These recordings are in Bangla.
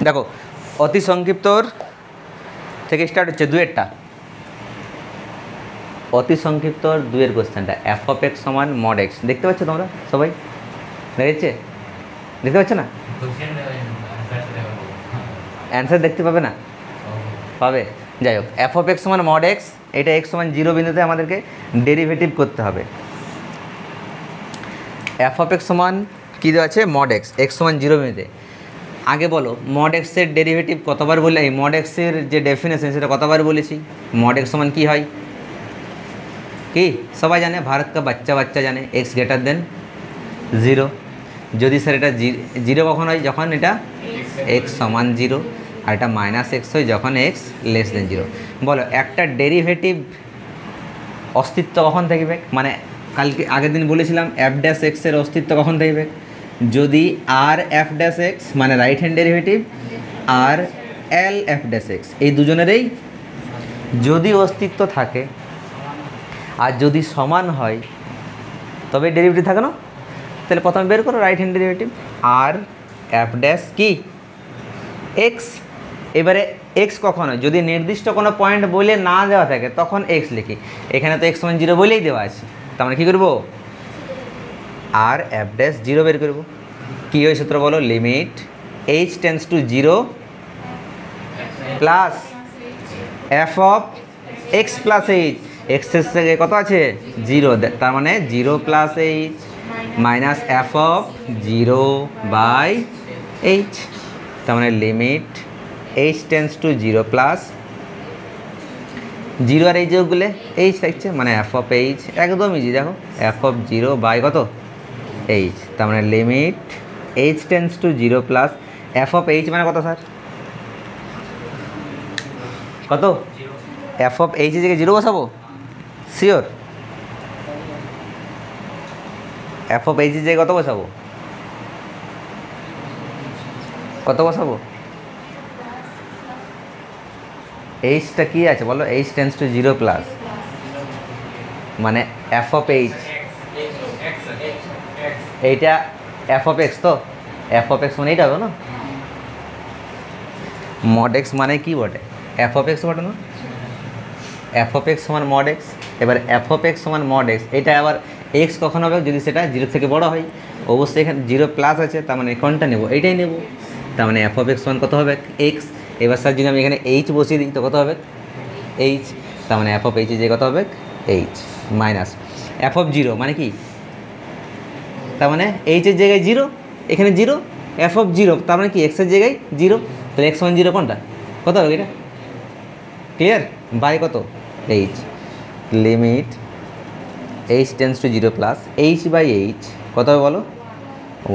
দেখো অতি সংক্ষিপ্তর থেকে স্টার্ট হচ্ছে দুয়েরটা, অতি সংক্ষিপ্তর দুয়ের কোশ্চেনটা এফ অফ এক্স সমান মড এক্স। দেখতে পাচ্ছ তোমরা সবাই? দেখেছে? দেখতে পাচ্ছ না? অ্যান্সার দেখতে পাবে না? পাবে। যাই হোক, এফ অফ এক্স সমান মড এক্স, এটা এক্স সমান 0 বিন্দুতে আমাদেরকে ডেরিভেটিভ করতে হবে। এফ অফ এক্স সমান কী দেওয়া আছে? মড এক্স, এক্স সমান 0 বিন্দুতে। আগে বলো মড এক্সের ডেরিভেটিভ কতবার বলে, এই মড এক্সের যে ডেফিনেশন সেটা কতবার বলেছি? মড এক্স সমান কী হয়? কি সবাই জানে, ভারত কা বাচ্চা বাচ্চা জানে, এক্স গ্রেটার দেন 0। যদি স্যার এটা 0 কখন হয়? যখন এটা এক্স সমান 0, আর এটা মাইনাস এক্স হয় যখন এক্স লেস দেন 0। বলো একটা ডেরিভেটিভ অস্তিত্ব কখন থাকবে? মানে কালকে আগের দিন বলেছিলাম এফ ড্যাশ এক্সের অস্তিত্ব কখন থাকবে? যদি আর এফ ড্যাশ এক্স মানে রাইট হ্যান্ড ডেরিভেটিভ আর এল এফ ড্যাশ এক্স এই দুজনেরই যদি অস্তিত্ব থাকে আর যদি সমান হয় তবে ডেরিভেটিভ থাকে না। তাহলে প্রথমে বের করো রাইট হ্যান্ড ডেরিভেটিভ আর এফ ড্যাশ কি এক্স। এবারে এক্স কখন হয়? যদি নির্দিষ্ট কোনো পয়েন্ট বলে না দেওয়া থাকে তখন এক্স লিখি। এখানে তো এক্স সমান 0 বলেই দেওয়া আছে, তার মানে কী করবো? আর এফ ড্যাশ 0 বের করবো। কী হয় সূত্র বলো? Limit h tends to 0 plus f of x plus h. এক্সের থেকে কত আছে? 0, তার মানে 0 plus h minus f of 0 by h, তার মানে limit h tends to 0 plus 0 আর এই যোগগুলো এইচ থাকছে, মানে এফ অফ এইচ একদম ইজি। দেখো এফ অফ 0 বাই কত? এইচ, তার মানে limit h tends to 0 plus f of h মানে কত স্যার? কত? এফ অফ এইচের জায়গায় 0 বসাবো? শিওর? এফ অফ এইচের জায়গায় কত বসাবো? কত বসাবো? এইচটা কী আছে বলো? এইচ টেন্স টু 0 প্লাস মানে এফ অফ এইচ, এইটা এফ অফ এক্স, তো এফ অফ এক্স মানে এইটা হবে না? মড এক্স মানে কি বটে? এফ অফ এক্স বটে না? এফ অফ এক্স সমান মড এক্স। এবার এফ অফ এক্স সমান মড এক্স, এটা আবার এক্স কখন হবে? যদি সেটা 0 থেকে বড় হয়। অবশ্যই এখানে 0 প্লাস আছে, তার মানে কোনটা নেব? এইটাই নেব। তার মানে এফ অফ এক্স সমান কত হবে? এক্স। এবার স্যার যদি আমি এখানে এইচ বসিয়ে দিই তো কত হবে? এইচ, তার মানে এফ অফ এইচের জায়গায় কত হবে? এইচ মাইনাস এফ অফ 0 মানে কি? তার মানে এইচের জায়গায় 0, এখানে 0, এফ অফ 0 তার মানে কি? এক্সের জায়গায় 0, তাহলে এক্স সমান 0 কোনটা? কত হবে এটা? ক্লিয়ার? বাই কত? H. Limit h tends to 0 plus h by h কত হবে বলো?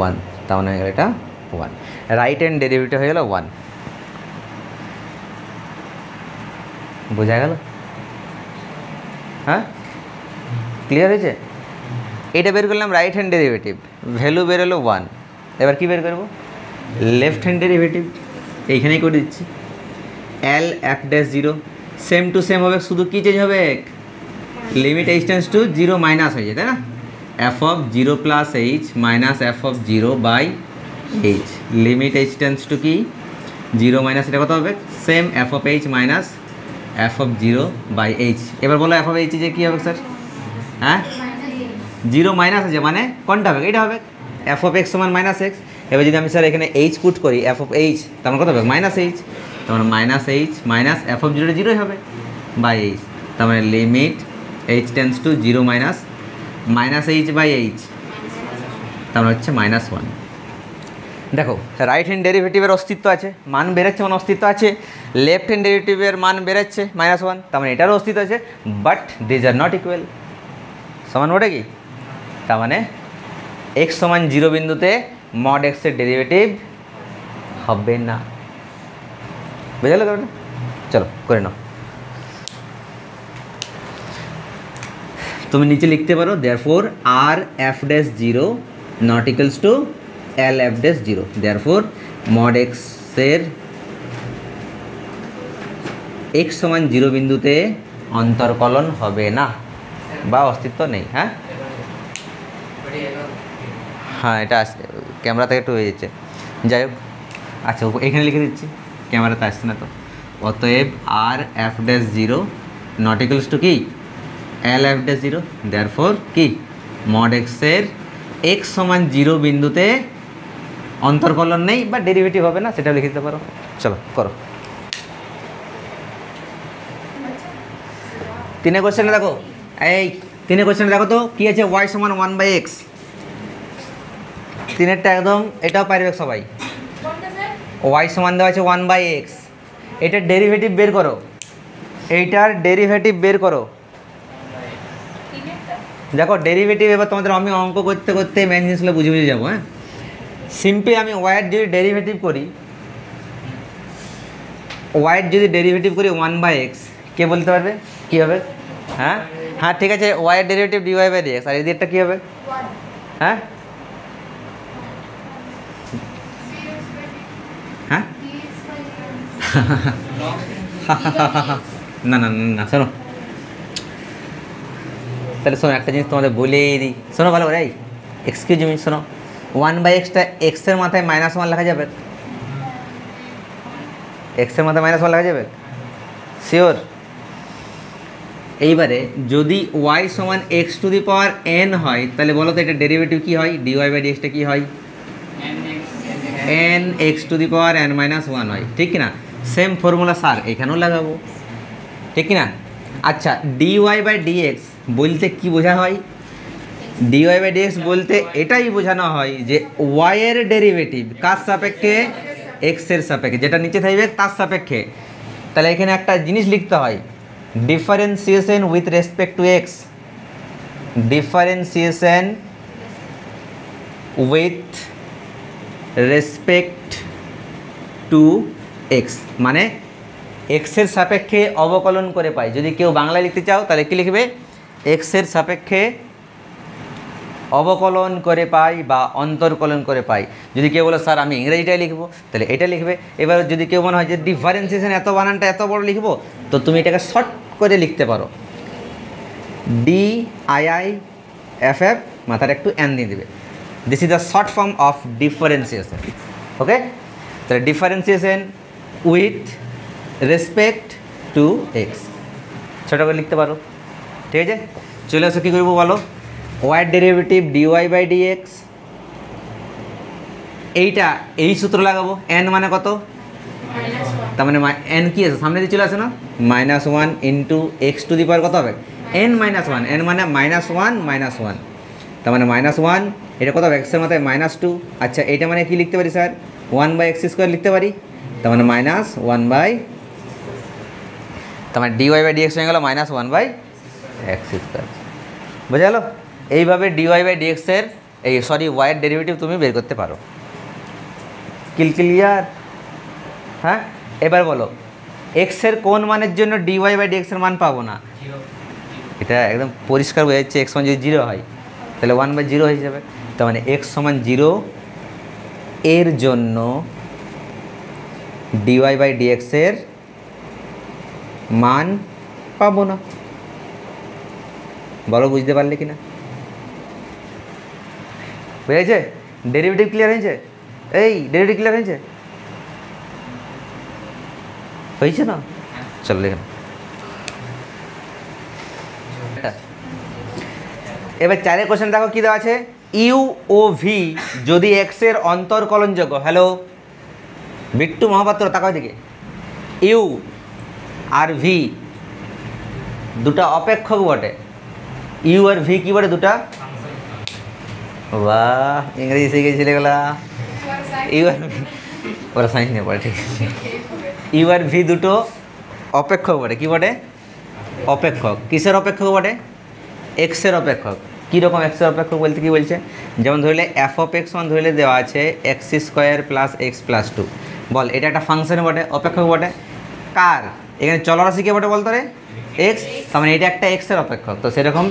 1, তার মানে হয়ে গেল এটা 1। রাইট হ্যান্ড ডেরিভেটিভ হয়ে গেল 1। বোঝা গেল? হ্যাঁ, ক্লিয়ার হয়েছে? এটা বের করলাম রাইট হ্যান্ড ডেরিভেটিভ, ভ্যালু বেরোলো 1। এবার কী বের করবো? লেফট হ্যান্ড ডেরিভেটিভ, এইখানেই করে দিচ্ছি। L F dash 0 same to same হবে, শুধু কী চেঞ্জ হবে? Limit h tends to 0 minus হয়ে যায়, তাই না? F of 0 plus h minus f of 0 by h. Limit h tends to কি? 0 মাইনাস, এটা কত হবে? Same f of h minus f of 0 by h. এবার বলো এফ অফ এইচ যে কী হবে স্যার? হ্যাঁ, 0 মাইনাস আছে মানে কোনটা হবে? এটা হবে এফ অফ এক্স সমান মাইনাস এক্স। এবার যদি আমি স্যার এখানে এইচ পুট করি এফ অফ এইচ, তার মানে কত হবে? মাইনাস এইচ, তার মানে minus h minus f of 0 0 হবে বাই এইচ, তার মানে limit h tends to 0 minus minus h by h, তার মানে হচ্ছে -1। দেখো রাইট হ্যান্ড ডেরিভেটিভের অস্তিত্ব আছে, মান বেরোচ্ছে, মানে অস্তিত্ব আছে। লেফট হ্যান্ড ডেরিভেটিভের মান বেরোচ্ছে -1, তার মানে এটারও অস্তিত্ব আছে। But these are not equal, সমান ওটা কি? তার মানে এক্স সমান 0 বিন্দুতে মড এক্সের ডেরিভেটিভ হবে না। বুঝলে তো? চলো করে নাও। তুমি নিচে লিখতে পারো therefore R F dash 0 not equals to L F dash 0। Therefore mod এক্সের এক্স সমান 0 বিন্দুতে অন্তর্কলন হবে না বা অস্তিত্ব নেই। হ্যাঁ হ্যাঁ, এটা ক্যামেরা থেকে একটু হয়ে যাচ্ছে। যাই হোক, আচ্ছা এখানে লিখে দিচ্ছি, ক্যামেরাতে আসছে না তো। অতএব আর F dash zero not equals to কি L F dash zero, therefore কি মড এক্সের এক্স সমান জিরো বিন্দুতে অন্তর্কলন নেই বা ডেরিভেটিভ হবে না, সেটাও লিখে দিতে পারো। চলো করো। 3 কোশ্চেনে দেখো, এই 3 কোশ্চেনে দেখো তো কি আছে, ওয়াই সমান 1/x। 3-এরটা একদম এটাও পারবে সবাই। ওয়াই সমান দেওয়া আছে 1/x, এটার ডেরিভেটিভ বের করো, এইটার ডেরিভেটিভ বের করো। দেখো ডেরিভেটিভ এবার তোমাদের আমি অঙ্ক করতে করতে মেন জিনিসগুলো বুঝে বুঝে যাবো। হ্যাঁ, সিম্পলি আমি ওয়াইয়ের যদি ডেরিভেটিভ করি, ওয়াইয়ের যদি ডেরিভেটিভ করি 1/x, কে বলতে পারবে কী হবে? হ্যাঁ হ্যাঁ ঠিক আছে, ওয়াইয়ের ডেরিভেটিভ dy/dx, আর এদিকটা কী হবে? হ্যাঁ হ্যাঁ না না না শোনো, তাহলে শোনো একটা জিনিস তোমাদের বলেই দিই, শোনো ভালো করে। এক্সকিউজ মি, শোনো, 1/xটা এক্সের মাথায় -1 লেখা যাবে? এক্সের মাথায় -1 লেখা যাবে? শিওর? এইবারে যদি y সমান x⁴n হয়, তাহলে বলো তো এটা ডেরিভেটিভ কী হয়? dy/dxটা কী হয়? n x⁴n-1 হয়, ঠিক কিনা? সেম ফর্মুলা স্যার এখানেও লাগাবো, ঠিক কিনা? আচ্ছা, dy/dx বলতে কি বোঝা হয়? dy/dx বলতে এটাই বোঝানো হয় যে y এর ডেরিভেটিভ কার সাপেক্ষে? x এর সাপেক্ষে, যেটা নিচে থাকবে তার সাপেক্ষে। তাহলে এখানে একটা জিনিস লিখতে হয়, differentiation with respect two x, differentiation with respect two x, মানে এক্সের সাপেক্ষে অবকলন করে পাই। যদি কেউ বাংলায় লিখতে চাও তাহলে কী লিখবে? এক্সের সাপেক্ষে অবকলন করে পাই বা অন্তর্কলন করে পাই। যদি কেউ বলো স্যার আমি ইংরেজিটাই লিখবো, তাহলে এটা লিখবে। এবার যদি কেউ মনে হয় যে ডিফারেন্সিয়েশন এত বানানটা এত বড় লিখবো, তো তুমি এটাকে শর্ট করে লিখতে পারো, DIIFF, মাথার একটু n দিয়ে দেবে। This is the short form of differentiation. Okay, তাহলে differentiation with respect to x, ছোটো করে লিখতে পারো। ঠিক আছে, চলে আসো কী করবো বলো? ওয়াইয়ের ডেরিভেটিভ dy/dx, এইটা এই সূত্র লাগাবো। n মানে কত? তার মানে n কি আছে সামনে দিয়ে চলে আসে না, -1 ইন্টু x⁴ কত হবে? n-1, n মানে -1, তার মানে -1, এটা কত হবে? এক্সের মাথায় -2। আচ্ছা এটা মানে কি লিখতে পারি স্যার? 1/x² লিখতে পারি, তার মানে -1/, তার মানে dy/dx হয়ে গেল -1/x²। বোঝা গেল? এইভাবে dy/dx এর ওয়াইয়ের ডেরিভেটিভ তুমি বের করতে পারো। ক্লিয়ার? হ্যাঁ, এবার বলো এক্সের কোন মানের জন্য dy/dx এর মান পাবো না? এটা একদম পরিষ্কার বোঝা যাচ্ছে, x সমান যদি 0 হয় তাহলে 1/0 হয়ে যাবে। তার মানে x সমান 0 এর জন্য dy/dx এর মান পাবো না। বলো বুঝতে পারলে কি না? বুঝেছে? ডেরিভেটিভ ক্লিয়ার হয়েছে? এই ডেরিভেটিভ ক্লিয়ার হয়েছে? হয়েছে না? চলো দেখেন। এবার 4 কোশ্চেন দেখো কী দেওয়া আছে, ইউ ও ভি যদি এক্স এর অন্তর্কলনযোগ্য। হ্যালো বিট্টু মহাপাত্র, তাকাও দিকে। ইউ আর ভি দুটা অপেক্ষক বটে। ইউ আর ভি কি বটে? দুটা। বাহ, ইংরেজি শিখে ছেলেগুলা। ইউ আর ভি, ওরা সাইন্স নিয়ে পড়ে, ঠিক আছে। ইউ আর ভি দুটো অপেক্ষক বটে। কি বটে? অপেক্ষক। কিসের অপেক্ষক বটে? এক্সের অপেক্ষক। কীরকম এক্সের অপেক্ষক বলতে কী বলছে? যেমন ধরলে f(x) ধরলে দেওয়া আছে x² + x + 2। বল এটা একটা ফাংশন বটে, অপেক্ষক বটে। কার? এখানে চলরাশি কে বটে বলতো রে? এক্স। তার মানে এটা একটা এক্সের অপেক্ষক। তো সেরকম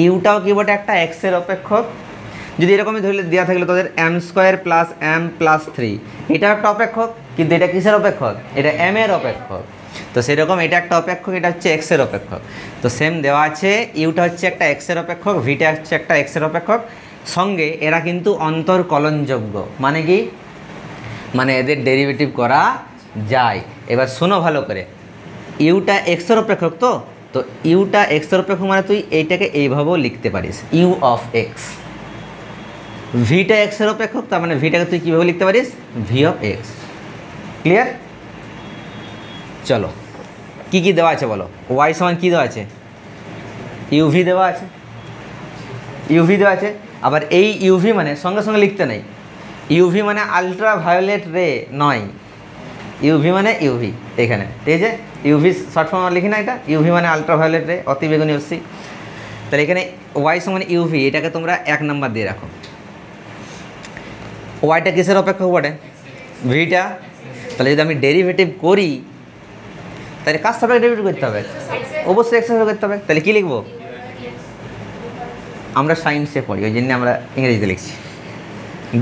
ইউটাও কি বটে? একটা এক্সের অপেক্ষক। যদি এরকমই ধরলে দেওয়া থাকলে তোদের m² + m + 3, এটাও একটা অপেক্ষক, কিন্তু এটা কিসের অপেক্ষক? এটা m এর অপেক্ষক। তো সেরকম এটা একটা অপেক্ষক, এটা হচ্ছে এক্সের অপেক্ষক। তো সেম দেওয়া আছে, ইউটা হচ্ছে একটা এক্সের অপেক্ষক, ভিটা হচ্ছে একটা এক্সের অপেক্ষক, সঙ্গে এরা কিন্তু অন্তর্কলনযোগ্য। মানে কি? মানে এদের ডেরিভেটিভ করা যায়। এবার শোনো ভালো করে, ইউটা এক্সের অপেক্ষক, তো তো ইউটা এক্সের অপেক্ষক মানে তুই এইটাকে এইভাবেও লিখতে পারিস, ইউ অফ এক্স। ভিটা এক্সের অপেক্ষক, তার মানে ভিটাকে তুই কীভাবে লিখতে পারিস, ভি অফ এক্স। ক্লিয়ার? চলো কি কি দেওয়া আছে বলো। ওয়াই সমান কী দেওয়া আছে, ইউভি দেওয়া আছে, ইউভি দেওয়া আছে। আবার এই ইউভি মানে সঙ্গে সঙ্গে লিখতে নেই, ইউভি মানে আলট্রা ভায়োলেট রে নয়, ইউভি মানে ইউভি, এখানে ঠিক আছে, ইউভি শর্ট ফর্ম লিখি না, এটা ইউভি মানে আলট্রা ভায়োলেট রে, অতি বেগুনি রশ্মি। তাহলে এখানে ওয়াই সমান ইউভি, এটাকে তোমরা 1 নাম্বার দিয়ে রাখো। ওয়াইটা কিসের অপেক্ষক বটে, ভিটা। তাহলে যদি আমি ডেরিভেটিভ করি তাহলে কার সাপেক্ষে ডেরিভেটিভ করতে হবে, অবশ্যই এক্স সাপেক্ষে করতে হবে। তাহলে কী লিখবো, আমরা সায়েন্সে পড়ি ওই জন্য আমরা ইংরেজিতে লিখছি,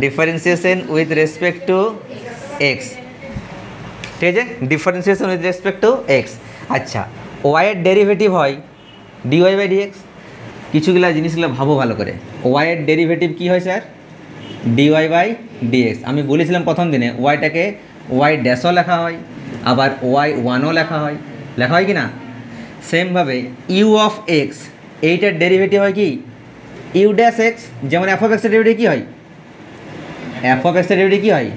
differentiation with respect to x, ঠিক আছে, differentiation with respect to x. আচ্ছা, ওয়াইয়ের ডেরিভেটিভ হয় ডিওয়াই বাই ডিএক্স। কিছুগুলা জিনিসগুলো ভাবো ভালো করে, ওয়াইয়ের ডেরিভেটিভ কী হয় স্যার, ডিওয়াই বাই ডিএক্স। আমি বলেছিলাম প্রথম দিনে ওয়াইটাকে ওয়াই ড্যাশও লেখা হয়, আবার ওয়াই ওয়ানও লেখা হয়, লেখা হয় কি না? সেমভাবে ইউ অফ এক্স, এইটার ডেরিভেটিভ হয় কি, ইউ ড্যাশ এক্স। যেমন এফ অফ এক্সের ডেরিভেটিভ কী হয়, এফ অফ এক্সের ডেরিভেটিভ কী হয়,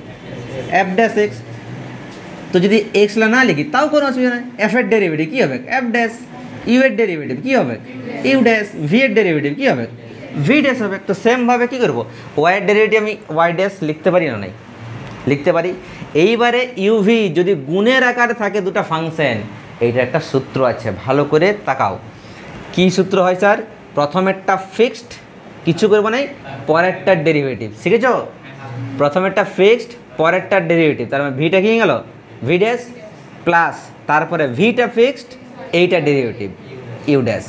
এফ ড্যাশ এক্স। তো যদি এক্সলা না লিখি তাও কোনো অসুবিধা নেই, এফ এর ডেরিভেটিভ কী হবে, এফ ড্যাশ। ইউ এর ডেরিভেটিভ কী হবে, ইউ ড্যাশ। ভি এর ডেরিভেটিভ কী হবে, ভি ড্যাশ হবে। তো সেমভাবে কী করবো, ওয়াইয়ের ডেরিভেটিভ আমি ওয়াই ড্যাশ লিখতে পারি না, নাই লিখতে পারি। এইবারে ইউভি যদি গুণের আকারে থাকে দুটো ফাংশন, এইটা একটা সূত্র আছে, ভালো করে তাকাও। কী সূত্র হয় স্যার, প্রথমেরটা ফিক্সড, কিছু করবো নাই, পরেরটার ডেরিভেটিভ, শিখেছ? প্রথমেরটা ফিক্সড, পরেরটার ডেরিভেটিভ, তার মানে ভিটা কী হয়ে গেল, ভি ড্যাশ প্লাস, তারপরে ভিটা ফিক্সড, এইটা ডেরিভেটিভ ইউ ড্যাশ।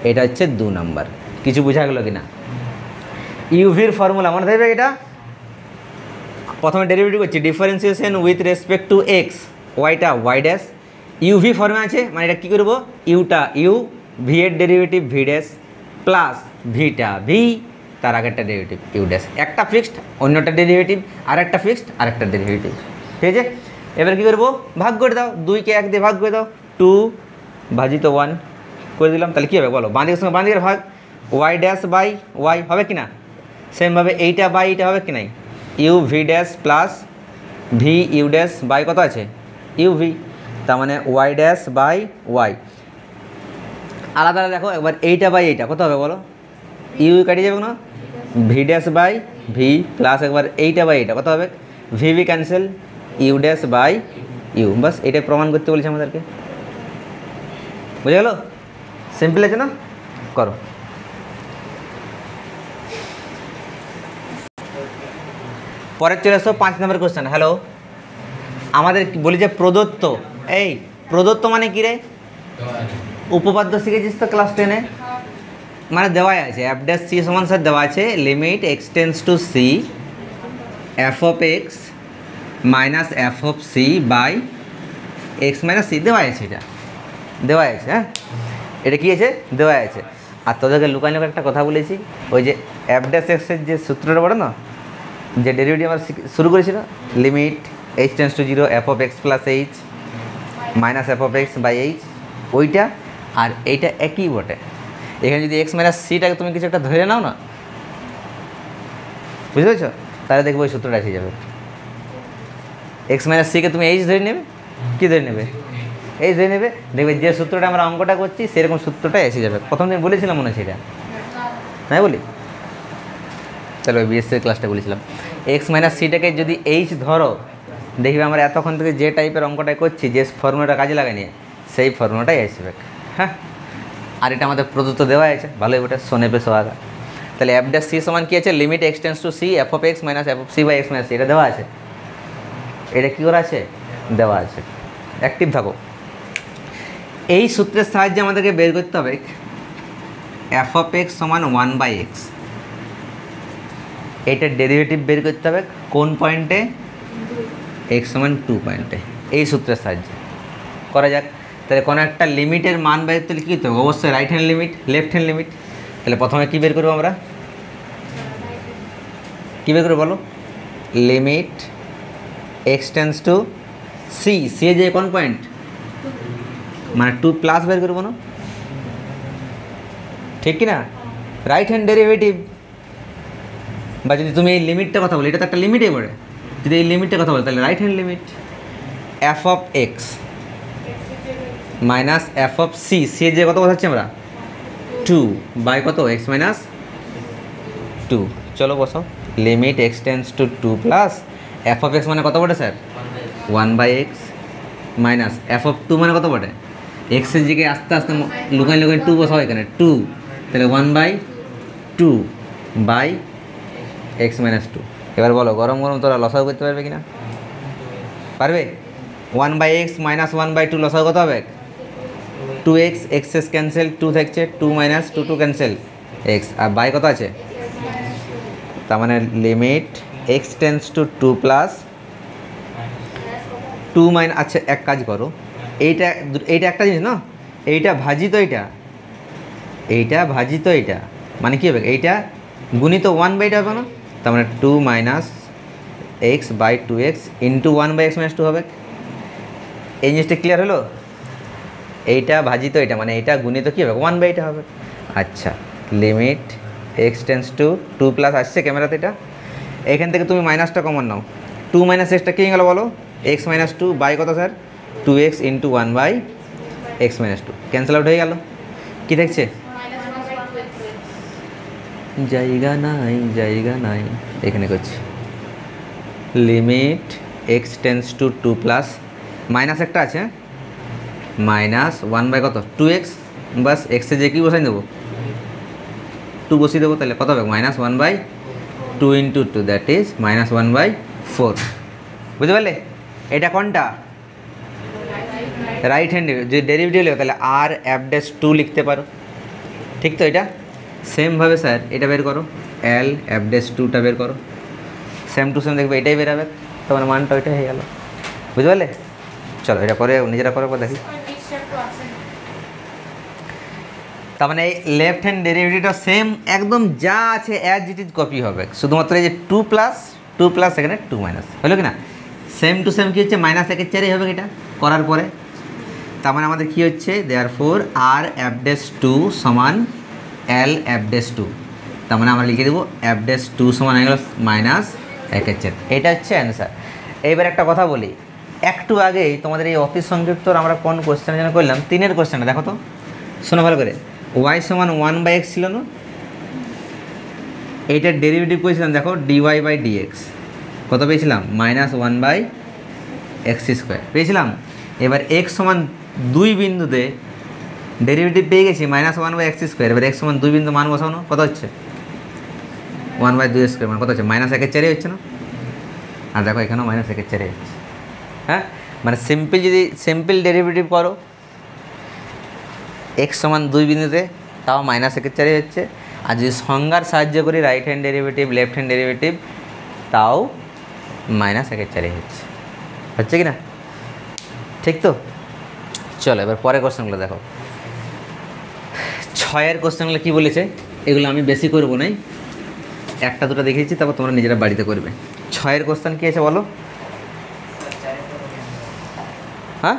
এটা হচ্ছে 2 নাম্বার। কিছু বোঝা গেল কি না? ইউভির ফর্মুলা মনে থাকবে, এটা প্রথমে ডেরিভেটিভ করছি differentiation with respect to x, ওয়াইটা ওয়াই ড্যাশ, ইউভি ফর্মে আছে, মানে এটা কী করবো, ইউটা ইউ, ভি এর ডেরিভেটিভ ভি ড্যাশ প্লাস ভিটা ভি, তার আগেরটা ডেরিভেটিভ ইউ ড্যাশ। একটা ফিক্সড, অন্যটা ডেরিভেটিভ, আর একটা ফিক্সড, আর একটা ডেরিভেটিভ, ঠিক আছে। এবার কী করবো, ভাগ করে দাও, 2কে 1 দিয়ে ভাগ করে দাও, 2 ভাজিত 1 করে দিলাম। তাহলে কী হবে বলো, বাঁ দিকের সঙ্গে বাঁ দিকের ভাগ, ওয়াই ড্যাশ বাই ওয়াই হবে কি না? সেমভাবে এইটা বাই এইটা হবে কি নাই, u v dash plus v u dash by কত আছে, ইউ ভি, তার মানে ওয়াই ড্যাশ বাই ওয়াই। আলাদা আলাদা দেখো, একবার এইটা বাই এইটা কত হবে বলো, ইউ কাটিয়ে যাবে না, v dash by v plus একবার এইটা বাই এইটা কত হবে, v v cancel, u dash by u. বাস এটাই প্রমাণ করতে বলেছে আমাদেরকে, বুঝে গেল? সিম্পল আছে না? করো। পরের চলে আসো 5 নম্বর কোশ্চেন। হ্যালো, আমাদের বলি যে প্রদত্ত, এই প্রদত্ত মানে কী রে, উপপাদ্য শিখেছিস তো ক্লাস 10-এ, মানে দেওয়াই আছে এফ ড্যাশ সি সমান স্যার দেওয়া আছে limit x tends to c f of x minus f of c by x minus c, দেওয়া আছে, এটা দেওয়া আছে। হ্যাঁ, এটা কী আছে, দেওয়া আছে। আর তোদেরকে লুকাই লুকাই একটা কথা বলেছি, ওই যে এফ ড্যাশ এক্সের যে সূত্রটা বড় না, যে ডেরিভেটিভ আমরা শুরু করেছিল, limit h tends to 0 f of x plus h minus f of x by h, ওইটা আর এইটা একই বটে। এখানে যদি এক্স মাইনাস সিটাকে তুমি কিছু একটা ধরে নাও না, বুঝতে পেরেছো, তাহলে দেখবো ওই সূত্রটা এসে যাবে। এক্স মাইনাস সিকে তুমি এইচ ধরে নেবে, কী ধরে নেবে, এইচ ধরে নেবে, দেখবে যে সূত্রটা আমরা অঙ্কটা করছি সেরকম সূত্রটা এসে যাবে। প্রথম দিন বলেছিলাম মনে হচ্ছে এটা, হ্যাঁ বলি, তাহলে ওই বিএসসির ক্লাসটা বলেছিলাম। এক্স মাইনাস সিটাকে যদি এইচ ধরো, দেখবে আমরা এতক্ষণ থেকে যে টাইপের অঙ্কটা করছি, যে ফর্মুলাটা কাজে লাগানি, সেই ফর্মুলাটাই আসবে। হ্যাঁ, আর এটা আমাদের প্রদত্ত দেওয়া আছে, ভালোই ওটা সোনেপে সোহাগা। তাহলে এফ ড্যাশ সি সমান কী আছে, limit x tends to c f of x minus f of c by x minus c, এটা দেওয়া আছে। এটা কী করা আছে, দেওয়া আছে। অ্যাক্টিভ থাকো। এই সূত্রের সাহায্যে আমাদেরকে বের করতে হবে এফ অফ এক্স সমান 1/x, এইটার ডেরিভেটিভ বের করতে হবে কোন পয়েন্টে, এক্স সমান 2 পয়েন্টে। এই সূত্রের সাহায্যে করা যাক। তাহলে কোনো একটা লিমিটের মান বের করতে কী করতে হবে, অবশ্যই right hand limit, left hand limit. তাহলে প্রথমে কী বের করবো আমরা, কী বের করবো বলো, limit x tends to c, c যে কোন পয়েন্ট মানে 2 প্লাস বের করবো না, ঠিক কি না? রাইট হ্যান্ড ডেরিভেটিভ, বা যদি তুমি এই লিমিটটা কথা বলো, এটা তো একটা লিমিটই পড়ে, যদি এই লিমিটটা কথা বলো তাহলে right hand limit f of x minus f of c, c যে কত বোঝাচ্ছি আমরা 2 বাই কত এক্স মাইনাস 2। চলো বসো, limit x tends to 2 plus f of x মানে কত বটে sir 1 by x minus f of 2 মানে কত বটে এক্সের দিকে আস্তে আস্তে লুকাই লুকাই 2 বসাও এখানে 2, তাহলে 1 বাই 2 বাই এক্স মাইনাস 2। এবার বলো গরম গরম তোরা লসাগু করতে পারবে কিনা? পারবে? 1 বাই এক্স মাইনাস 1 বাই 2 লসাগু কত হবে 2x, এক্স এস ক্যান্সেল 2 থাকছে 2 মাইনাস 2 2 ক্যান্সেল এক্স, আর বাই কত আছে, তার মানে limit x tends to 2 plus 2 minus, আচ্ছা এক কাজ করো, এইটা এইটা একটা জিনিস না, এইটা ভাজিত এইটা, এইটা ভাজিত এইটা, মানে কী হবে এইটা গুণিত 1 বাই এটা হবে না, তার মানে 2 minus x by 2x into 1 by x minus 2 হবে। এই জিনিসটা ক্লিয়ার হলো? এইটা ভাজিত এটা মানে এইটা গুণিত কী হবে 1 বাই এটা হবে। আচ্ছা, limit x tends to 2 plus আসছে ক্যামেরাতে, এটা এখান থেকে তুমি মাইনাসটা কমন নাও, 2 মাইনাস এক্সটা কী হয়ে গেলো বলো এক্স মাইনাস 2 বাই কত sir 2x into 1 by x minus 2, cancel out হয়ে গেল। কী দেখছে জায়গা নাই জায়গা নাই, এখানে করছি limit x tends to 2 plus minus একটা আছে মাইনাস 1 বাই কত 2x, বাস এক্সে যে কি বসাই দেবো 2 বসিয়ে দেবো, তাহলে কত হবে minus 1 by 2 into 2, that is minus 1 by 4। বুঝতে পারলে? এটা কোনটা রাইট হ্যান্ড, যদি ডেরিভেটিভ লেখো তাহলে আর এফ ড্যাশ 2 লিখতে পারো, ঠিক তো? এটা সেমভাবে স্যার এটা বের করো, এল এফ ড্যাশ 2টা বের করো, সেম টু সেম দেখবে এটাই বেরাবে, তোমার মানটা ওইটাই হয়ে গেল। বুঝতে পারলে? চলো এটা করে নিজেরা করে দেখি। তার মানে এই লেফট হ্যান্ড ডেরিভেটিভটা সেম একদম যা আছে অ্যাজ ইট ইজ কপি হবে, শুধুমাত্র এই যে 2 প্লাস এখানে 2 মাইনাস হলো কি না, সেম টু সেম কী হচ্ছে মাইনাস 1/4 হবে এটা করার পরে। তার মানে আমাদের কী হচ্ছে দেয়ারফোর আর এফ ড্যাশ 2 সমান এল এফ ড্যাশ 2, তার মানে আমরা লিখে দেবো এফ ড্যাশ 2 সমান হয়ে গেল মাইনাস 1/4, এটা হচ্ছে অ্যান্সার। এইবার একটা কথা বলি, একটু আগেই তোমাদের এই অতি সংক্ষিপ্ত আমরা কোন কোশ্চেনের জন্য করলাম 3-এর কোশ্চেনটা দেখো তো, শোনো ভালো করে, ওয়াই সমান 1 বাই এক্স ছিল না, এইটার ডেরিভেটিভ করেছিলাম দেখো ডিওয়াই বাই ডিএক্স, কত পেয়েছিলাম মাইনাস 1 বাই এক্স স্কোয়ার পেয়েছিলাম। এবার এক্স সমান 2 বিন্দুতে ডেরিভেটিভ পেয়ে গেছি মাইনাস 1 বাই এক্স স্কোয়ার, এবার এক্স সমান 2 বিন্দু মান বসানো কত হচ্ছে 1 বাই 2 স্কোয়ার, মানে কত হচ্ছে মাইনাস 1/4 হচ্ছে না, আর দেখো এখানেও মাইনাস 1/4 হচ্ছে। হ্যাঁ, মানে সিম্পল যদি সিম্পল ডেরিভেটিভ করো এক্স সমান 2 বিন্দুতে তাও মাইনাস 1/4 হচ্ছে, আর যদি সংজ্ঞার সাহায্য করি right hand derivative left hand derivative তাও মাইনাস 1/4 হচ্ছে, হচ্ছে কি না? ঠিক তো? চলো এবার পরের কোশ্চেনগুলো দেখো। 6-এর কোশ্চেনগুলো কী বলেছে, এগুলো আমি বেশি করবো না, একটা দুটো দেখিয়েছি, তারপর তোমরা নিজেরা বাড়িতে করবে। 6-এর কোশ্চেন কী আছে বলো? হ্যাঁ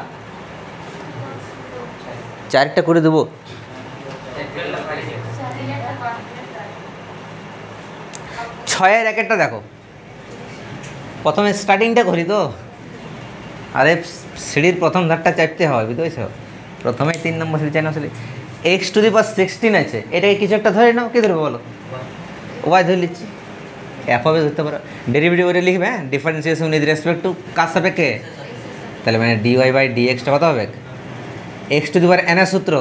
4টা করে দেবো। 6-এর একটা দেখো, প্রথমে স্টার্টিংটা করি তো, আরে সিঁড়ির প্রথম ধারটা চাপতে হয়, বুঝতে পেরেছো? প্রথমেই 3 নম্বর সিঁড়ি 4 নম্বর সিঁড়ি, এক্স টু দি পাওয়ার 16 আছে, এটাকে কিছু একটা ধরে নাও, কী ধরবে বলো? ওয়াই ধরে নিচ্ছি, এফ হবে ধরতে পারো, ডেরিভেটিভ ওটা লিখবে, হ্যাঁ ডিফারেন্সিয়েশন উইথ রেসপেক্ট টু কার সাপেক্ষে, তাহলে মানে ডিওয়াই বাই ডিএক্সটা কত হবে x to the power n এর সূত্র,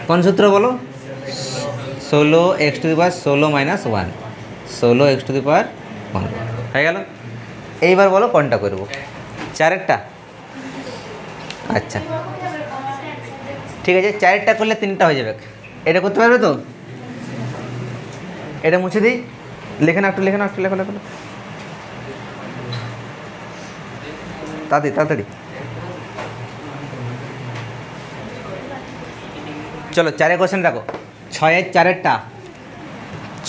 কোন সূত্র বলো 16 x to the power 16 minus 1, 16 x to the power 1 হয়ে গেল। এইবার বলো কোনটা করবো, 4-এরটা? আচ্ছা ঠিক আছে, 4-এরটা করলে 3টা হয়ে যাবে, এটা করতে পারবে তো? এটা মুছে দিই, লেখে না একটু, লেখে না একটু, লেখো লেখো তাড়াতাড়ি তাড়াতাড়ি। চলো 4-এর কোশ্চেন রাখো, 6-এর 4-এরটা,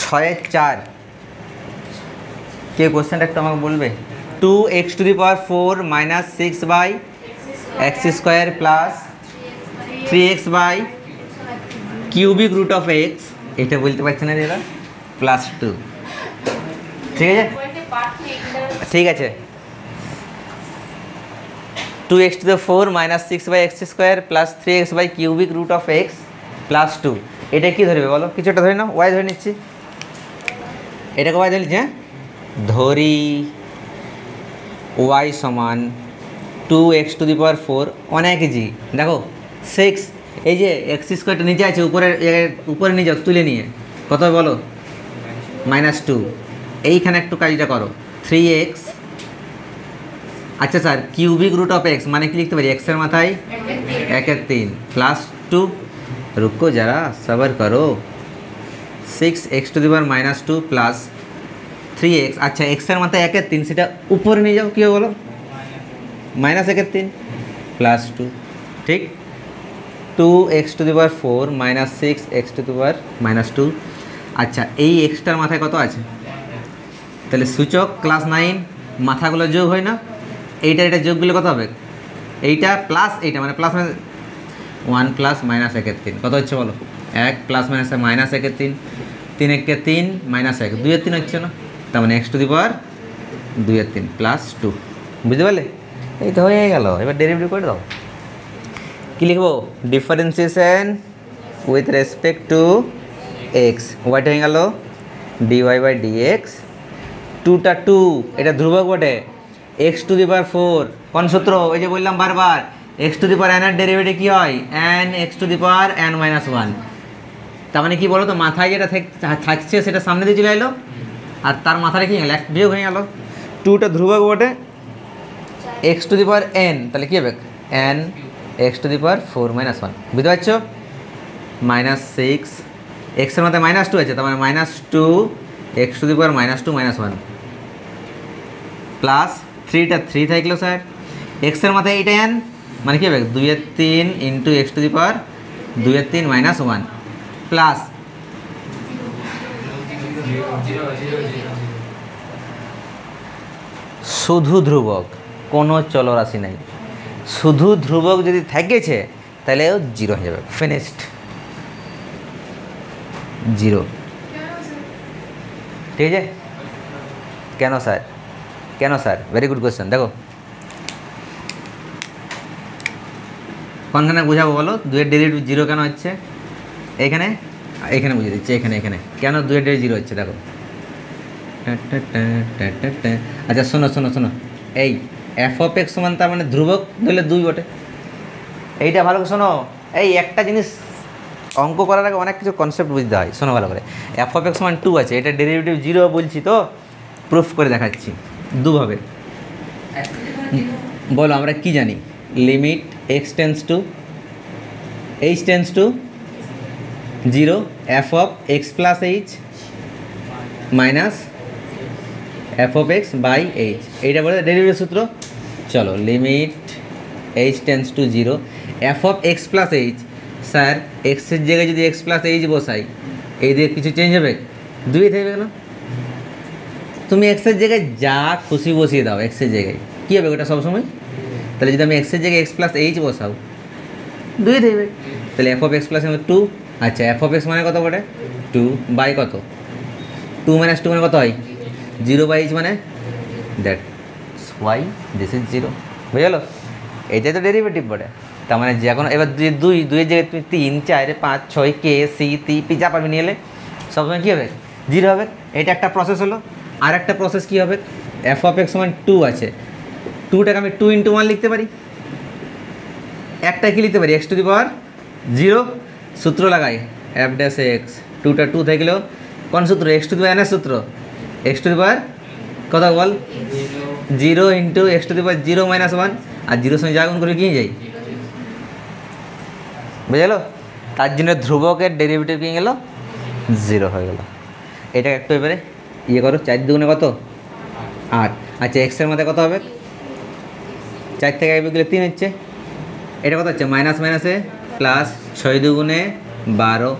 6-এর 4 কে কোশ্চেনটা একটু আমাকে বলবে? 2x⁴ minus 6/x² plus 3x/³ এটা বলতে পারছে না এরা প্লাস 2। ঠিক আছে ঠিক আছে 2x⁴ minus 6/x² plus 3x/³ plus 2 এটা কি ধরবে বলো? কিছু একটা ধরে নাও, ওয়াই ধরে নিচ্ছি, এটাকে ওয়াই ধরে নিচ্ছি। হ্যাঁ ধরি ওয়াই সমান 2x⁴ অনেক ইজি। দেখো 6, এই যে x² নিচে আছে, উপরে নিয়ে যাও, তুলে নিয়ে কত হবে বলো? -2। এইখানে একটু কাজটা করো 3x, আচ্ছা স্যার ³ মানে কি লিখতে পারি? x এর মাথায় 1/3 প্লাস 2, রুকো যারা সবার করো, 6x⁻² প্লাস 3x, আচ্ছা x এর মাথায় 1/3 সেটা উপরে নিয়ে যাও, কী হবে বলো? -1/3 প্লাস 2, ঠিক 2x⁴ মাইনাস 6x⁻²। আচ্ছা এই এক্সটার মাথায় কত আছে? তাহলে সূচক ক্লাস 9, মাথাগুলো যোগ হয় না, এইটা এটা যোগগুলো কত হবে? এইটা প্লাস এইটা মানে প্লাস 1 প্লাস -1/3 কত হচ্ছে বলো? 1 প্লাস -1/3, 3 1 3 -1 2/3 হচ্ছে না, তার মানে x⁴ প্লাস 2। বুঝতে পারলে? এই তো হয়ে গেল। এবার ডেরিভেটিভ করে দাও। কী লিখবো? Differentiation with respect to x, ওয়াইটা হয়ে গেল dy/dx, 2টা 2 এটা ধ্রুবক বটে, x⁴ কোন সূত্র? ওই যে বললাম বারবার, x⁴ এর ডেরিভেটিভ কী হয়? n x⁻n−1। তার মানে কি বলো তো, মাথায় যেটা থাকছে সেটা সামনে দিয়ে চলে এলো, আর তার মাথায় কি গেল? এক বিয়োগ হয়ে গেল। 2টা ধ্রুবক বটে, x⁴n, তাহলে কী হবে? n x⁴ - 1। বুঝতে পারছো? -6 x এর মাথায় -2 আছে, তার মানে -2 x⁻² -1 প্লাস 3টা 3 থাকলো স্যার, x এর মাথায় এইটা n মানে কী হবে? 2/3 ইন্টু x⁻² 1 প্লাস শুধু ধ্রুবক, কোনো চলরাশি নাই, শুধু ধ্রুবক যদি থেকেছে তাহলে 0 হয়ে যাবে, ফিনিশড 0। ঠিক আছে? কেন স্যার? কেন স্যার? Very good question. দেখো কোনখানে বোঝাবো বলো? 2 এর ডেরিভেটিভ 0 কেন হচ্ছে? এখানে বুঝিয়ে দিচ্ছি, এখানে কেন 2 এর ডেরিভেটিভ 0 হচ্ছে দেখো। আচ্ছা শোনো, এই f(x) সমান তার মানে ধ্রুবক ধরলে 2 বটে। এইটা ভালো করে শোনো, এই একটা জিনিস অঙ্ক করার আগে অনেক কিছু কনসেপ্ট বুঝতে হয়, শোনো ভালো করে। f(x) সমান 2 আছে, এটা ডেরিভেটিভ 0 বলছি তো প্রুফ করে দেখাচ্ছি দুভাবে। বলো আমরা কি জানি? Limit x tends to h 0 f(x + h minus f(x/h), এইটা বলে ডেরিভেটিভ সূত্র। চলো limit h tense to 0 f(x + h), sir এক্সের জায়গায় যদি x + h বসাই, এই দিয়ে কিছু চেঞ্জ হবে? 2 থাকবে না? তুমি এক্সের জায়গায় যা খুশি বসিয়ে দাও, এক্সের জায়গায় কী হবে ওটা সবসময়? তাহলে যদি আমি এক্সের জায়গায় x + h বসাও, 2 থাকবে। তাহলে f(x + 2), আচ্ছা f(x) মানে কত বটে? 2 বাই কত? 2 - 2 মানে কত হয়? 0/h মানে দ্যাটস ওয়াই দিস ইজ 0। বুঝে গেলো? এটাই তো ডেরিভেটিভ বটে। তার মানে যে এখন এবার 2 এর জায়গায় তুমি 3 4 5 6 k c t p যা পাবি নিয়ে এলে সবসময় কী হবে? 0 হবে। এটা একটা প্রসেস হলো। আর একটা প্রসেস কী হবে? f(x) সমান 2 আছে, 2টাকে আমি 2 × 1 লিখতে পারি। একটা কি লিখতে পারি? x⁴, সূত্র লাগাই f'(x), 2টা 2 থাকলেও কোন সূত্র? x⁴n এর সূত্র। x⁴ কত বল? 0 ইন্টু x⁴ 0 - 1, আর 0 সঙ্গে যা গুণ করে কি যাই? বুঝে গেলো? তার জন্য ধ্রুবকের ডেরিভেটিভ কি গেল? 0 হয়ে গেল। এটা একটু এবারে ইয়ে করো, 4 দুগুণে কত? 8। আচ্ছা এক্সের মধ্যে কত হবে? 4 থেকে 1 গেলে 3 হচ্ছে, এটা কত হচ্ছে? মাইনাস মাইনাসে প্লাস, 6 দুগুণে 12।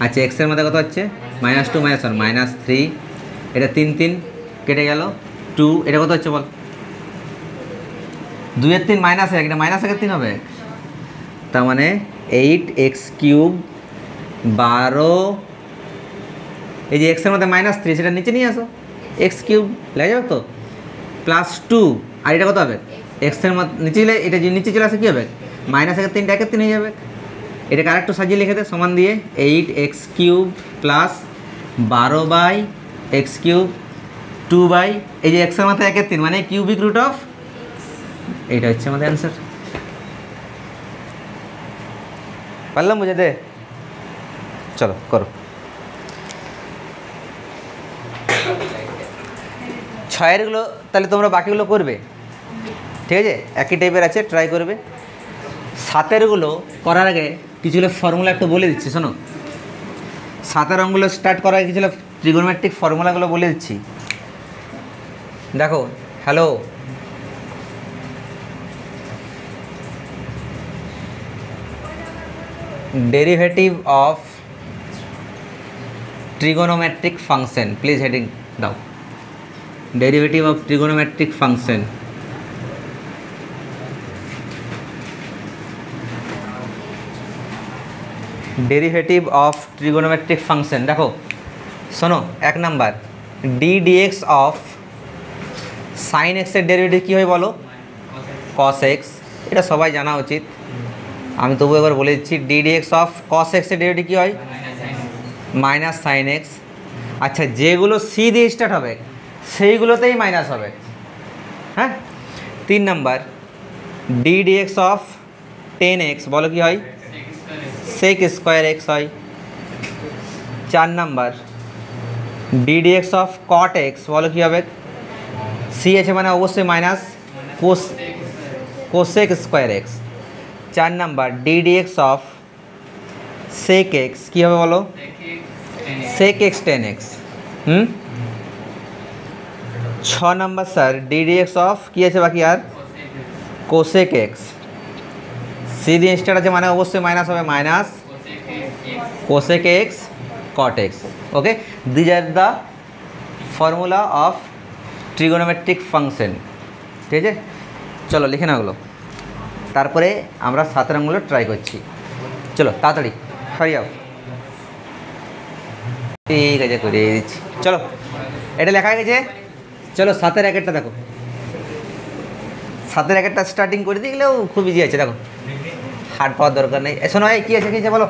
আচ্ছা এক্সের মধ্যে কত হচ্ছে? -2 - 1 -3, এটা 3 3 কেটে গেল 2, এটা কত হচ্ছে বল? 2 এর 3 মাইনাস 1, এটা মাইনাস 1 এর 3 হবে, তার মানে 8x³ 12, এই যে এক্সের মধ্যে -3 সেটা নিচে নিয়ে আসো, x³ লেগে যাবে তো, +2, আর এটা কত হবে এক্সের মধ্যে নিচে গেলে এটা যে নিচে চলে আসে কী হবে, -1 এর 3 1 এর 3 হয়ে যাবে। এটাকে আরেকটু সাজিয়ে লিখে দে, সমান দিয়ে 8x³ প্লাস 12/x³, 2 বাই এই যে এক্সের মাথায় 1 এর 3 মানে কিউবিক রুট অফ, এইটা হচ্ছে আমাদের অ্যান্সার। পারলাম বুঝাতে? চলো করো। 6-এরগুলো তাহলে তোমরা বাকিগুলো করবে, ঠিক আছে, একই টাইপের আছে, ট্রাই করবে। 7-এরগুলো করার আগে কিছুগুলো ফর্মুলা একটু বলে দিচ্ছি, শোনো। 7-এর অঙ্কগুলো স্টার্ট করার আগে কিছুগুলো ট্রিগোনোমেট্রিক ফর্মুলাগুলো বলে দিচ্ছি। দেখো, hello, derivative of trigonometric function, please heading দাও, derivative of trigonometric function. Derivative of trigonometric function, দেখো শোনো, 1 নাম্বার ddx অফ সাইন এক্সের ডেরিভেটিভ কী হয় বলো, cos x, এটা সবাই জানা উচিত, আমি তবু একবার বলে দিচ্ছি, ddx অফ cos x এর ডেরিভেটিভ কী হয়, মাইনাস সাইন এক্স। আচ্ছা, যেগুলো সি দিয়ে স্টার্ট হবে সেইগুলোতেই মাইনাস হবে, হ্যাঁ। 3 নাম্বার ddx অফ 10x বলো কী হয়, sec স্কোয়ার x হয়। 4 number ddx of cot x বলো কী হবে, সি আছে মানে অবশ্যই minus cosec square x। 4 number ddx of sec x কী হবে বলো, sec x tan x। 6 number sir ddx of কী আছে বাকি আর, cosec x, সি দিয়ে স্টার্ট আছে মানে অবশ্যই মাইনাস হবে, minus cosec x cot x। Okay, these are the formula of trigonometric function, ঠিক আছে। চলো লিখে না ওগুলো, তারপরে আমরা 7-এর অঙ্কগুলো ট্রাই করছি। চলো তাড়াতাড়ি, হারি আপ, ঠিক আছে করে দিচ্ছি। চলো, এটা লেখা হয়ে গেছে। চলো 7-এর 1-এরটা দেখো, 7-এর 1-এরটা স্টার্টিং করে দিয়ে গেলেও খুব ইজি আছে, দেখো হার্ড পাওয়ার দরকার নেই। শোনো, কী আছে কী আছে বলো,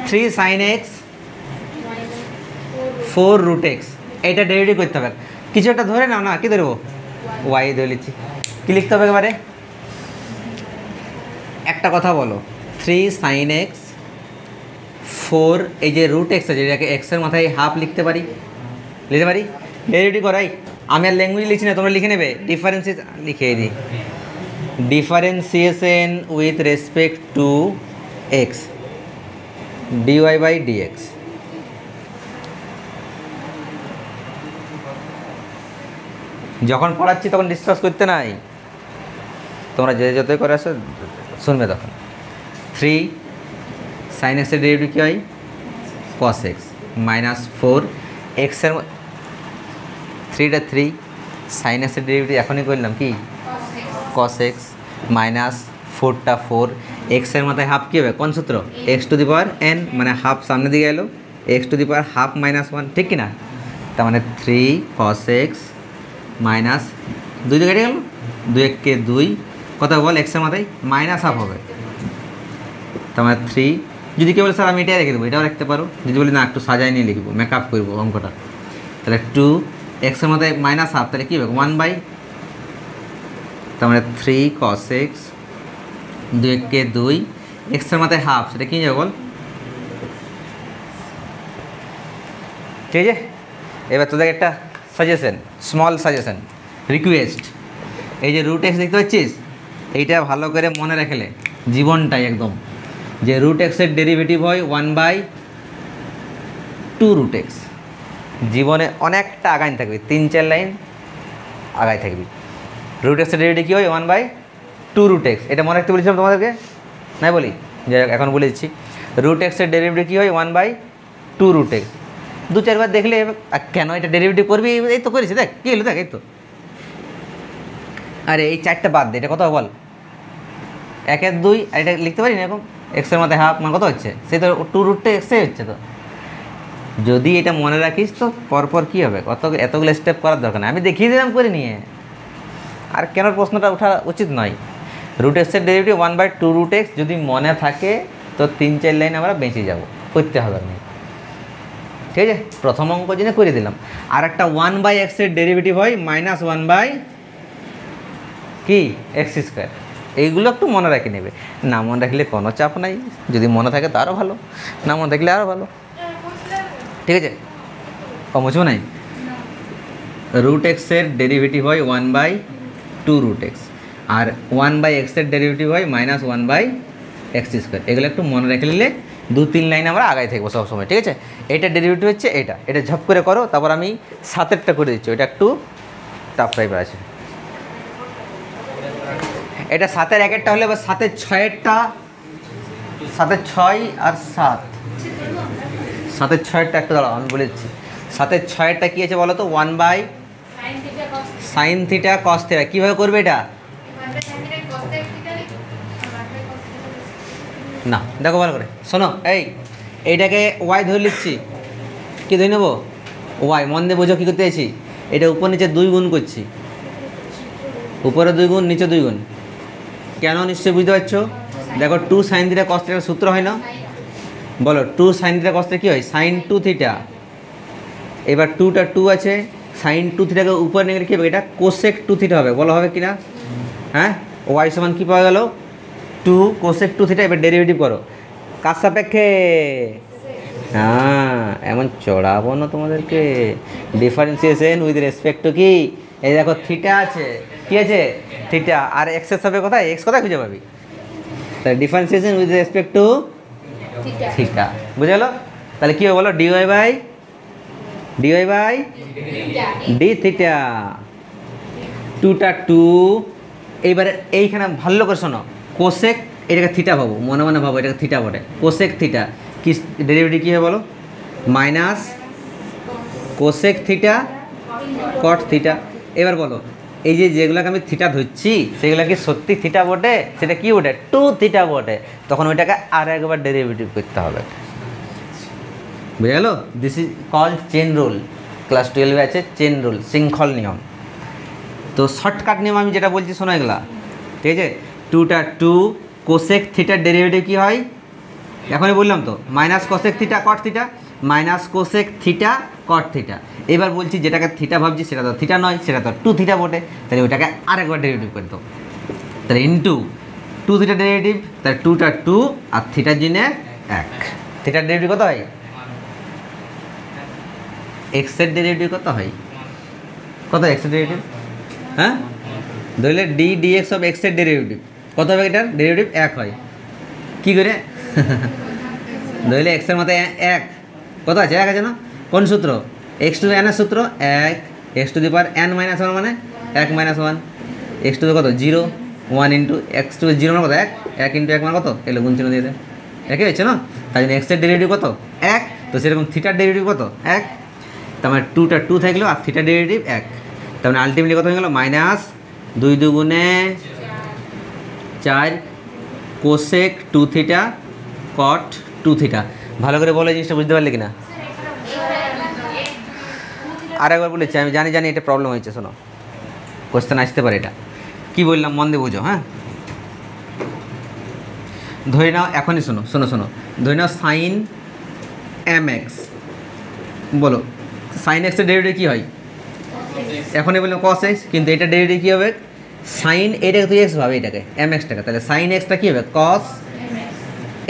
3 sin x 4 root x, এইটা ডেরিভেটিভ করতে হবে, কিছু একটা ধরে নাও না, কী ধরবো, ওয়াই ধরে নিচ্ছি। কী লিখতে হবে একেবারে, একটা কথা বলো, 3 sin x 4, এই যে রুট এক্স আছে এটাকে এক্সের মাথায় হাফ লিখতে পারি, ডেরিভেটিভ করাই। আমি আর ল্যাঙ্গুয়েজ লিখছি না, তোমরা লিখে নেবে, ডিফারেন্সিয়েট লিখে দিই, differentiation with respect to x dy by dx। যখন পড়াচ্ছি তখন ডিসকাস করতে নাই, তোমরা যে যতই করে আসো শুনবে তখন। 3 sin x এর ডেরিভেটিভ কী হয়, cos x মাইনাস 4 এক্সের 3টা 3 sin x এর ডেরিভেটিভ এখনই করলাম কি, cos x মাইনাস 4টা 4, এক্সের মাথায় হাফ কী হবে, কোন সূত্র, x⁴n, মানে হাফ সামনে দিকে এলো, x⁻½ -1, ঠিক কি না, তার মানে 3 cos x মাইনাস 2 দিয়ে কেটে গেল, 2 1 2, কত বল এক্সের মাথায় মাইনাস হাফ হবে, তার মানে 3। যদি কেউ বলে স্যার আমি এটাই রেখে দেবো, এটাও রাখতে পারো, যদি বলি না একটু সাজাই নিয়ে লিখবো, মেকআপ করবো অঙ্কটা, তাহলে 2 এক্সের মাথায় মাইনাস হাফ, তাহলে কী হবে 1/, তার মানে 3 cos x 2 1 2, এক্সের মাথায় হাফ, সেটা কী যাবে বল, ঠিক আছে। এবার তোদের একটা সাজেশন, স্মল সাজেশন, রিকোয়েস্ট, এই যে রুট এক্স দেখতে পাচ্ছিস, এইটা ভালো করে মনে রাখলে জীবনটাই একদম, যে রুট এক্সের ডেরিভেটিভ হয় 1/2 রুট এক্স, জীবনে অনেকটা আগায় থাকবি, 3-4 লাইন আগায় থাকবি। রুট এক্সের ডেরিভেটিভ কী হয় 1/2 রুট এক্স, এটা মনে রাখতে বলেছিলাম তোমাদেরকে, নাই বলি, যাই হোক এখন বলে দিচ্ছি। রুট এক্সের ডেরিভেটিভ কী হয় 1/2 রুট এক্স, 2-4 বার দেখলে, কেন এটা ডেরিভেটিভ করবি, এই তো করেছি, দেখ কী হলো, দেখ এই তো আরে এই 4টা বাদ দে, এটা কত বল? 1 এর 2, আর এটা লিখতে পারি না এরকম, এক্সের মধ্যে হাফ, মানে কত হচ্ছে? সেই তো 2 রুটটা এক্সে হচ্ছে। তো যদি এটা মনে রাখিস তো পরপর কী হবে, এতগুলো স্টেপ করার দরকার নেই, আমি দেখিয়ে দিলাম করে নিয়ে। আর কেন প্রশ্নটা ওঠা উচিত নয়। রুট এক্সের ডেরিভেটিভ 1/2 রুট এক্স যদি মনে থাকে তো 3-4 লাইন আমরা বেঁচে যাব, করতে হবে না, ঠিক আছে? প্রথম অঙ্ক জেনে করে দিলাম। আর একটা 1/x-এর ডেরিভেটিভ হয় -1 কি এক্স স্কোয়ার। এইগুলো একটু মনে রাখে নেবে, না মনে রাখলে কোনো চাপ নাই, যদি মনে থাকে তো আরও ভালো, না মনে থাকলে আরও ভালো, ঠিক আছে? মুছবো নাই। রুট এক্সের ডেরিভেটিভ হয় 1/2 রুট এক্স, আর 1/x-এর ডেরিভেটিভ হয় -1/x স্কোয়ার। এগুলো একটু মনে রেখে নিলে 2-3 লাইন আমরা আগায় থাকবো সবসময়, ঠিক আছে? এটা ডেরিভেটিভ হচ্ছে এটা ঝপ করে করো, তারপর আমি 7-এরটা করে দিচ্ছি, ওইটা একটু টাফ টাইপের আছে। এটা 7-এর 1-এরটা হলে এবার 7-এর 6-এরটা, 7-এর 6 আর 7, 7-এর 6-এরটা একটু দাঁড়াও আমি বলে দিচ্ছি। 7-এর 6-এরটা কী আছে বলো তো? 1/sin theta cos theta. কীভাবে করবে এটা? না দেখো ভালো করে শোনো, এইটাকে ওয়াই ধরে লিখছি, কী ধরে নেবো? ওয়াই। মন দিয়ে বোঝো কী করতে চাইছি। এটা উপর নিচে 2 গুণ করছি, উপরে 2 গুণ নিচে 2 গুণ। কেন নিশ্চয়ই বুঝতে পারছো? দেখো 2 sin থিটা cos থিটার সূত্র হয় না? বলো 2 sin থিটা cos থিটা কী হয়? sin 2 theta. এবার 2টা 2 আছে, sin 2 থিটাকে উপরে নিয়ে কী হবে? এটা cosec 2 থিটা হবে, বলো হবে কি না? হ্যাঁ, ওয়াই সমান কী পাওয়া গেল? 2 cosec 2 থিটা। এবার ডেরিভেটিভ করো কার সাপেক্ষে? হ্যাঁ, এমন চড়াবো না তোমাদেরকে। ডিফারেন্সিয়েশন উইথ রেসপেক্ট টু কি? এই দেখো থিটা আছে, কী আছে? থিটা। আর এক্সের সাপে কোথায়? এক্স কোথায় খুঁজে পাবি? তাহলে differentiation with respect to theta, বুঝে গেলো? তাহলে কী হবে বলো? D y by d theta. 2টা 2। এইবারে এইখানে ভালো করে শোনো, কোসেক, এটাকে থিটা ভাবো, মনে মনে ভাবো এটাকে থিটা বটে। কোসেক থিটা কি ডেরিভেটিভ কী হবে বলো? মাইনাস কোসেক থিটা কট থিটা। এবার বলো এই যে যেগুলোকে আমি থিটা ধরছি সেগুলো কি সত্যি থিটা বটে? সেটা কি বটে? 2 থিটা বটে। তখন ওইটাকে আর একবার ডেরিভেটিভ করতে হবে, বুঝে গেল? This is called chain rule. Class 12-এ আছে চেন রুল, শৃঙ্খল নিয়ম। তো শর্টকাট নিয়ম আমি যেটা বলছি শোনো এগুলা, ঠিক আছে? 2টা 2 কোসেক থিটার ডেরিভেটিভ কী হয়? এখনই বললাম তো, মাইনাস কোসেক থিটা কট থিটা, মাইনাস কোসেক থিটা কট থিটা। এবার বলছি যেটাকে থিটা ভাবছি সেটা তো থিটা নয়, সেটা তো 2 থিটা বটে। তাহলে ওইটাকে আরেকবার ডেরিভেটিভ করে দাও। তাহলে ইন্টু 2 থিটা ডেরিভেটিভ, তাহলে 2টা 2 আর থিটার জন্য 1। থিটার ডেরিভেটিভ কত হয়? এক্সের ডেরিভেটিভ কত হয়? কত এক্সের ডেরিভেটিভ? হ্যাঁ, ধরলে ডি ডিএক্স অফ এক্সের ডেরিভেটিভ কত হবে? এটার ডেরিভেটিভ 1 হয়। কী করে? ধরলে এক্সের মধ্যে 1 কত আছে? 1 আছে না? কোন সূত্র? এক্স টু এন এর সূত্র 1, x to the power n - 1 মানে 1 - 1, এক্স টু কত? 0, 1 ইন্টু এক্স টু 0 মানে কত? 1, 1 ইন্টু 1 মানে কত? এলো গুণ চিহ্ন দিয়ে দেয়, 1 হচ্ছে না? তাই জন্য এক্সের ডেরিভেটিভ কত? 1। তো সেরকম থিটার ডেরিভেটিভ কত? 1। তার মানে 2টা 2 থাকলো আর থিটার ডেরিভেটিভ 1। তার মানে আলটিমেটলি কত হয়ে গেল? মাইনাস 2 দুগুণে 4 কোসেক 2 থিটা কট 2 থিটা। ভালো করে বলো জিনিসটা বুঝতে পারলে কিনা? আরেকবার বলেছি, আমি জানি এটা প্রবলেম হয়েছে। শোনো, কোশ্চেন আসতে পারে, এটা কি বললাম মন দিয়ে বুঝো। হ্যাঁ, ধরে নাও, এখনই শোনো, ধরে নাও সাইন এম এক্স। বলো সাইন এক্সের ডেরিভেটিভ কী হয়? এখনই বললাম কস এক্স, কিন্তু এটা ডেরিভেটিভ কী হবে? সাইন, এটাকে তুই এক্স ভাবে, এটাকে এম এক্সটাকে, তাহলে সাইন এক্সটা কী হবে? Cos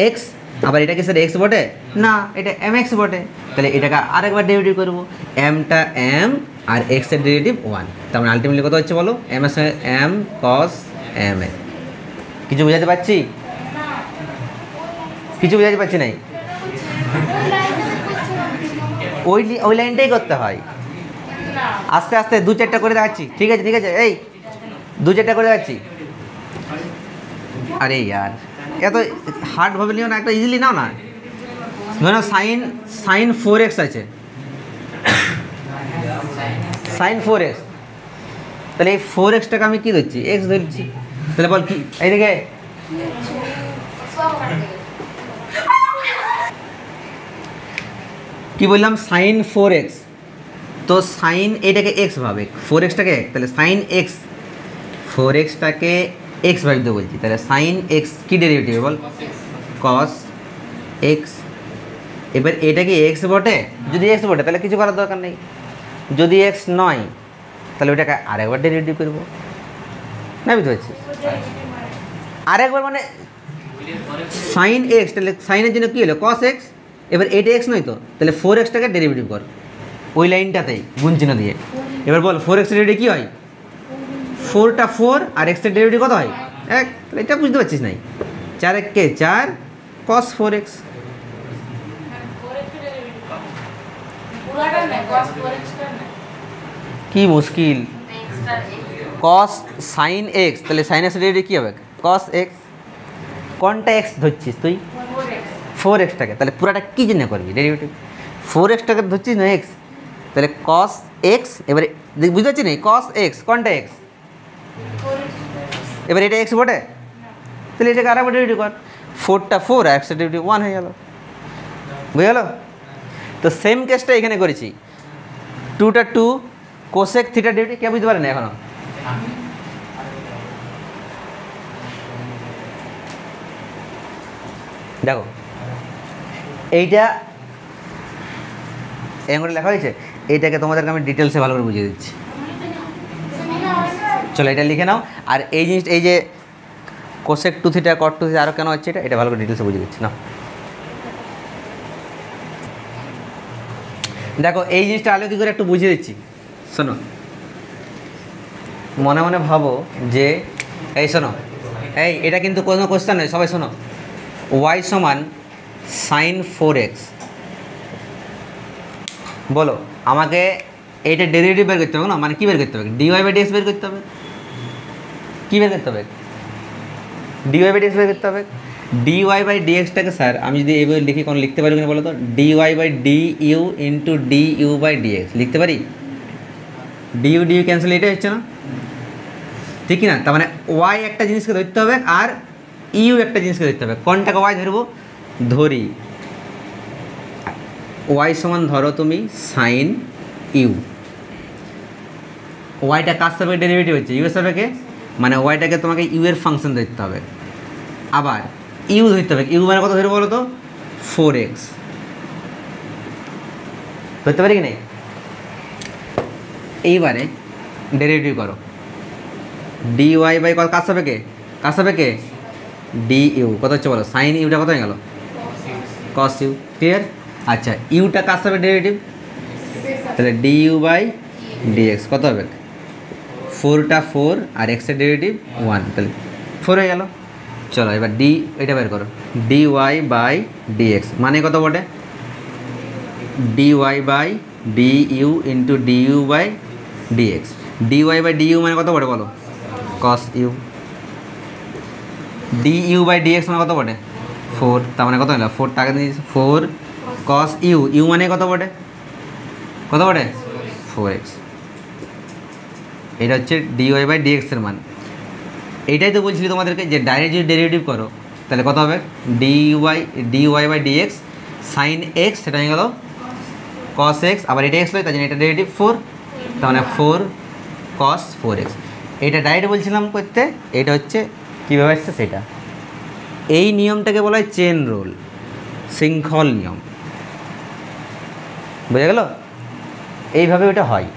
x. আবার এটা কি স্যার এক্স বটে? না, এটা এম এক্স বটে। তাহলে এটাকে আরেকবার ডেরিভেটিভ করবো, এমটা এম আর এক্সের ডেরিভেটিভ 1। তার মানে আলটিমেটলি কত হচ্ছে বলো? এম এর সঙ্গে এম কস এম এ। কিছু বোঝাতে পারছি? কিছু বোঝাতে পারছি নাই? ওই লাইনটাই করতে হয়। আস্তে আস্তে 2-4টা করে দেখাচ্ছি, ঠিক আছে? এই 2-4টা করে দেখাচ্ছি। আরে ইয়ার, এত হার্ড ভাবে নিও না, একটা ইজিলি নাও না। ধরো সাইন 4x আছে, সাইন 4x। তাহলে এই 4x-টাকে আমি কি ধরছি, এক্স ধরছি। তাহলে বল কি এইদিকে কি বললাম, সাইন 4x, তো সাইন এটাকে এক্স ভাবে, 4x-টাকে এক, তাহলে সাইন এক্স, 4x-টাকে এক্স ভাবতে বলছি, তাহলে সাইন এক্স কি ডেরিভেটিভ বল, কস এক্স। এবার এটা কি এক্স বটে, যদি এক্স বটে তাহলে কিছু করার দরকার নেই, যদি এক্স নয় তাহলে ওইটাকে আরেকবার ডেরিভেটিভ করবো, না বুঝতে পারছি, আরেকবার মানে সাইন এক্স, তাহলে সাইনের জন্য কী হলো কস এক্স, এবার এটা এক্স নয় তো, তাহলে 4x-টাকে ডেরিভেটিভ কর ওই লাইনটাতেই গুণ চিহ্ন দিয়ে। এবার বল 4x এর ডেরিভেটিভ কী হয়, 4টা 4 আর x এর ডেরিভেটিভ কত হয় 1, তাহলে এটা বুঝতে পারছিস নাই, 4 1 4 cos 4x, কি মুশকিল, cos sin x, তাহলে sin x এর ডেরিভেটিভ কী হবে cos x, কোনটা x ধরছিস তুই 4x-টাকে, তাহলে পুরাটা কী জন্য করবি ডেরিভেটিভ, 4x-টাকে ধরছিস না x, তাহলে cos x, এবারে বুঝতে পারছি না cos x কোনটা x, এবার এটা x বটে, তাহলে এটাকে আরেকবার ডেরিভেটিভ কর, 4টা 4 আর x এর ডেরিভেটিভ 1 হয়ে গেল, বুঝে গেল। তো সেম কেসটা এখানে করেছি, 2টা 2 কোসেক থিটা ডেরিভেটিভ, কে বুঝতে পারে না এখনো, দেখো এইটা এমন লেখা হয়েছে, এইটাকে তোমাদেরকে আমি ডিটেলসে ভালো করে বুঝিয়ে দিচ্ছি, চলো এটা লিখে নাও। আর এই জিনিস, এই যে কোসেক 2 থিটা কট 2 থিটা আরও কেন হচ্ছে এটা ভালো করে ডিটেলসে বুঝিয়ে দিচ্ছি না। দেখো এই জিনিসটা আলো কী করে একটু বুঝিয়ে দিচ্ছি, শোনো, মনে মনে ভাবো যে এই শোনো, এই এটা কিন্তু কোনো কোশ্চেন নয়, সবাই শোনো, y সমান সাইন 4x, বলো আমাকে এইটা ডেরিভেটিভ বের করতে হবে না, মানে কী বের করতে হবে, dy/dx বের করতে হবে, কী বের করতে হবে, dy/dx বের করতে হবে, dy/dx-টাকে স্যার আমি যদি এইভাবে লিখি কোনো লিখতে পারি কিনা বলো তো, dy/du ইন্টু du/dx লিখতে পারি, du ক্যান্সেল, এটাই হচ্ছে না ঠিক না, তার মানে y একটা জিনিসকে ধরতে হবে আর ইউ একটা জিনিসকে ধরতে হবে, কোনটাকে y ধরবো, ধরি y সমান ধরো তুমি সাইন ইউ, ওয়াইটা কার সাপেক্ষে ডেরিভেটিভ হচ্ছে ইউ এর সাপেক্ষে, মানে ওয়াইটাকে তোমাকে ইউ এর ফাংশন ধরতে হবে, আবার ইউ ধরতে হবে, ইউ মানে কত ধরবো বলো তো 4x, ধরতে পারি কি নেই, এইবারে ডেরিভেটিভ করো dy/, কার সাপেক্ষে du, কত হচ্ছে বলো, সাইন ইউটা কত হয়ে গেল cos ইউ, ক্লিয়ার। আচ্ছা ইউটা কার সাপেক্ষে ডেরিভেটিভ, তাহলে du/dx কত হবে, 4টা 4 আর x এর ডেরিভেটিভ 1, তাহলে 4 হয়ে গেল। চলো এবার ডি এটা বের করো, dy/dx মানে কত বটে, dy/du ইন্টু du/dx, dy/du মানে কত বটে বলো cos ইউ, du/dx মানে কত বটে 4, তার মানে কত হলো 4 টাকা দিয়েছে 4 cos ইউ, ইউ মানে কত বটে 4x, এটা হচ্ছে dy/dx এর মান। এইটাই তো বলছিলি তোমাদেরকে যে ডাইরেক্ট যদি ডেরিভেটিভ করো তাহলে কত হবে, dy/dx সাইন এক্স, সেটা হয়ে গেল cos x, আবার এটা এক্স হয় তার জন্য এটা ডেরিভেটিভ 4, তার মানে 4 cos 4x, এটা ডাইরেক্ট বলছিলাম করতে, এটা হচ্ছে কীভাবে আসছে সেটা, এই নিয়মটাকে বলা হয় চেন রুল, শৃঙ্খল নিয়ম, বুঝে গেল, এইভাবে ওটা হয়,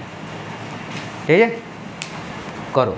ঠিক আছে করো।